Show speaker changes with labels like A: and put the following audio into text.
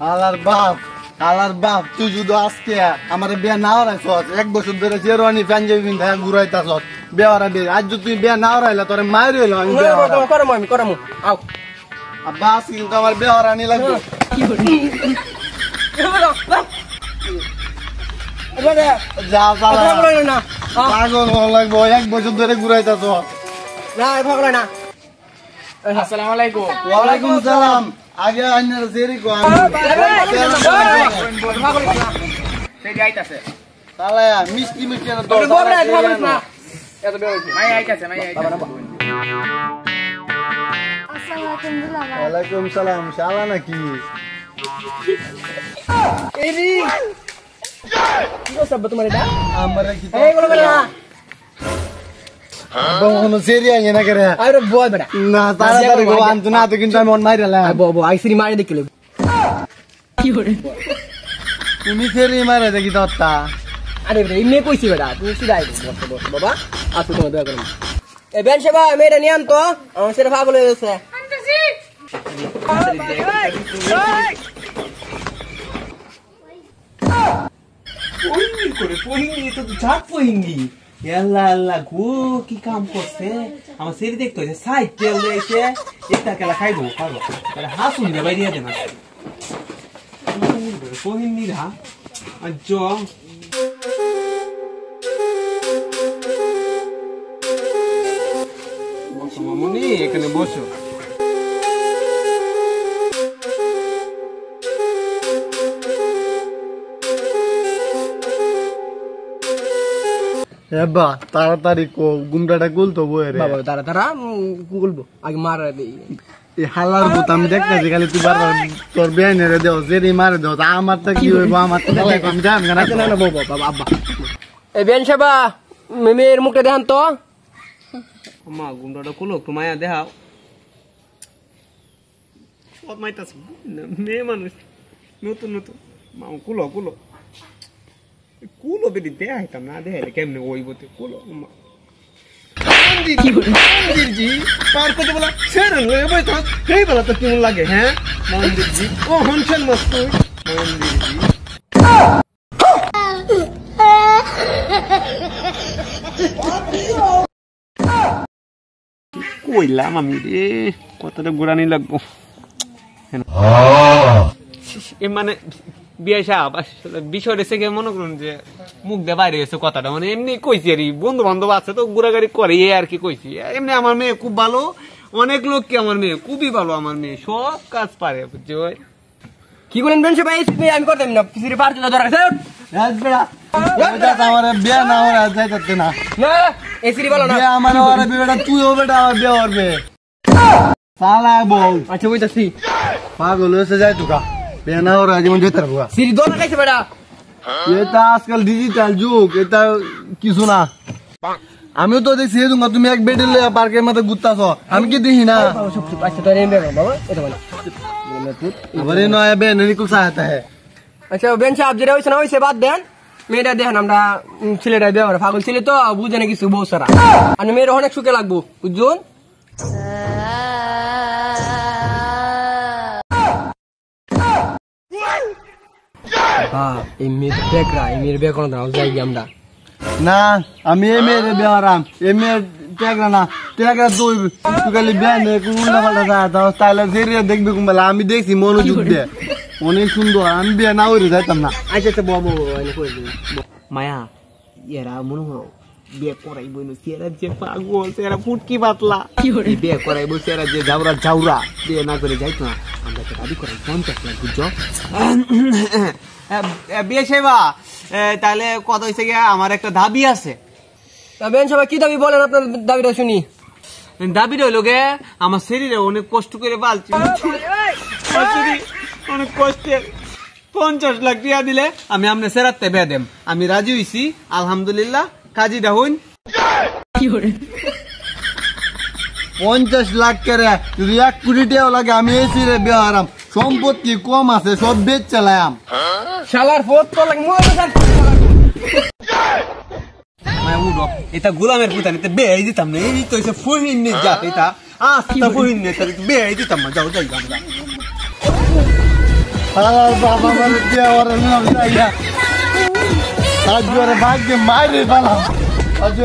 A: আলার বাপ তুই যদি আজকে আমার বিয়া না হরাইছ 1 বছর ধরে চেরোয়ানি পাঞ্জাবি পিন্ধা ঘুরাইতাছ বিয়া হরাবি আজ যদি তুই বিয়া না হরাইলে তোরে মাইর হইল আমি
B: করমু আও
A: আব্বা আজকে কিন্তু আমার বিয়া হরানি লাগবে যা না পাগল লাগবো 1 বছর ধরে ঘুরাইতাছ
B: না ভাগলো না।
C: আসসালামু আলাইকুম।
A: ওয়ালাইকুম সালাম। আগে আইনার জেরি কো
C: সেই আইতাছে
A: সালায়া মিষ্টি মিষ্টি না তো
C: এত বের হইছে মাই আইতাছে
A: ওয়ালাইকুম সালাম। শালা নাকি
B: এরি কি সব তোমার এটা
A: আমরা কি
B: এই গুলো না
A: বনো জেরি আইনা না করে
B: আরে বয় বেটা
A: না তাড়াতাড়ি গো আনতো না তো কিন্তু আমি অন মাইরালাম
B: বো আইসিরি মারি দেখিলে কি করে
A: তুমি জেরি মারা দেখি দত্তা
B: আরে বেটা ইমনে কইছি বেটা তুমি সিধা আইছো বস বাবা আসো তোমার দয়া করে এ বেন সেবা মেয়েটা নিয়ে আনতো আমার সেটা পাগল হয়ে গেছে আনতেছি
D: পহিঙ্গি করে পহিঙ্গি তো ঝাট পহিঙ্গি আল্লাহ আল্লাহ গো কি কাম করছে আমার সেরি দেখতে হয়েছে সাইকেল রয়েছে একটা খেলা খাইবো তাহলে হাসুন দে বাইরে দে না পহিঙ্গি রা আজ বসো মামুনি এখানে বসো
A: এবা তাড়াতাড়ি কো গুমটাটা গুলতো বই রে
B: বাবা তারা গুগলবো আগে মার
A: এই হালার ভূত আমি দেখতেছি খালি তুই বারবার তোর বেআইনে রে দেও জেরি মারে দেও আমার তো কি হইব আমার তো আমি জানি না
B: না বাবা আব্বা এ বেন সেবা মেয়ের মুখটা দেখান তো
D: মা গুন্ডাটা কুলো একটু মায়া দেখাও সব মাইতাছে মেয়ে মানুষ নতুন মা কুলো কুলো বেদি দেখাইতাম না দেখাইলে কেমনে ওইবতে কুলো মন্দিরজি পার করতে বলা সেরেন লয়ে বই থাক সেই বেলা তো কেমন লাগে হ্যাঁ মন্দিরজি ও হনছেন মস্ত মন্দিরজি কইলাম আমি রে কতটা গোড়ানি লাগবো এ মানে বিয়ে সাহেব বিষয় রেসে মনে করুন যে মুখ দিয়ে বাইরে গেছে কথাটা মানে এমনি কইছি আর বন্ধু বান্ধব আছে তো ঘোরাঘুরি করে আর কি কইছি এমনি আমার মেয়ে খুব ভালো অনেক লোক কি আমার মেয়ে খুবই ভালো আমার মেয়ে সব কাজ পারে বুঝছো
B: কি বলেন বেন সেবা আমি করতাম না সিরি পার দিতে দরকার
A: আমার বিয়া না হওয়ার যাইতে না
B: না এসিরি বলো না
A: বিয়া আমার হওয়ার বেটা তুইও বেটা আমার বিয়া হবে সালা বউ
B: আচ্ছা বুঝতাছি
A: পাগল হয়েছে যাই তুকা বিয়া না হওয়ার যেমন যেতে রাখবো
B: সিরি দোলা খাইছে বেটা
A: এটা আজকাল ডিজিটাল যুগ এটা কিছু না আমিও তো দেখছি তুমি এক বেডে পার্কের মধ্যে ঘুরতাছ আমি কি দেখি না
B: আচ্ছা তোর এমবে বাবা এটা বল
A: আবার এই নয় বেন নিকুল সাহায্য হ্যাঁ
B: আচ্ছা বেন সাহেব যেটা হইছে না হইছে বাদ দেন মেয়েটা দেখেন আমরা ছেলেটা বিয়ে করে পাগল ছেলে তো বুঝে না কিছু বউ সারা আর মেয়ের অনেক সুখে লাগবো বুঝুন এই মেয়ের বেকরা এই মেয়ের বেকরা যাই আমরা
A: না আমি এই মেয়ের বিয়ে হারাম এই মেয়ের টেকরা না টেকরা তুই খালি বিয়ে নেই উল্টা পাল্টা দাও তাহলে জেরিয়া দেখবি কুম্বালা আমি দেখছি মনোযোগ দিয়ে অনেক সুন্দর আমি বিয়ে না হইলে যাইতাম না
B: আচ্ছা বাবু
D: মায়া এরা মনে হয় বিয়ে করাইবো না সেরা যে পাগল সেরা ফুটকি পাতলা বিয়ে করাইবো সেরা যে ঝাউরা বিয়ে না করে যাইতো না আমরা তো দাবি করাই 50 লাখ বুঝছো বিয়ে সেবা তাহলে কত হয়েছে গিয়া আমার একটা দাবি আছে
B: বেন সবাই কি দাবি বলেন আপনার দাবিটা শুনি
D: দাবিটা হইলো গে আমার শরীরে অনেক কষ্ট করে পালছি অনেক কষ্টে 50 লাখ টাকা দিলে আমি আপনার সেরাতে বিয়ে দেম আমি রাজি হইছি আলহামদুলিল্লাহ কাজীটা হইন
A: 50 লাখ করে যদি 1 কোটি টাকা লাগে আমি এসি রে বিয়ে হারাম সম্পত্তি কম আছে সব বেচ চালাম
B: শালার ফোট তো লাগ
D: এটা গোলামের পুতান এটা বেয়ে দিতাম না এই তো এসে ফহিন নে যা এটা আস্তা ফহিন নে তাহলে বেয়ে দিতাম না যাও যাই আমরা
A: আর বাবা মানে বিয়ে ওরে না যাইয়া আজ ওরে ভাগ্যে মাইরে বালা আজ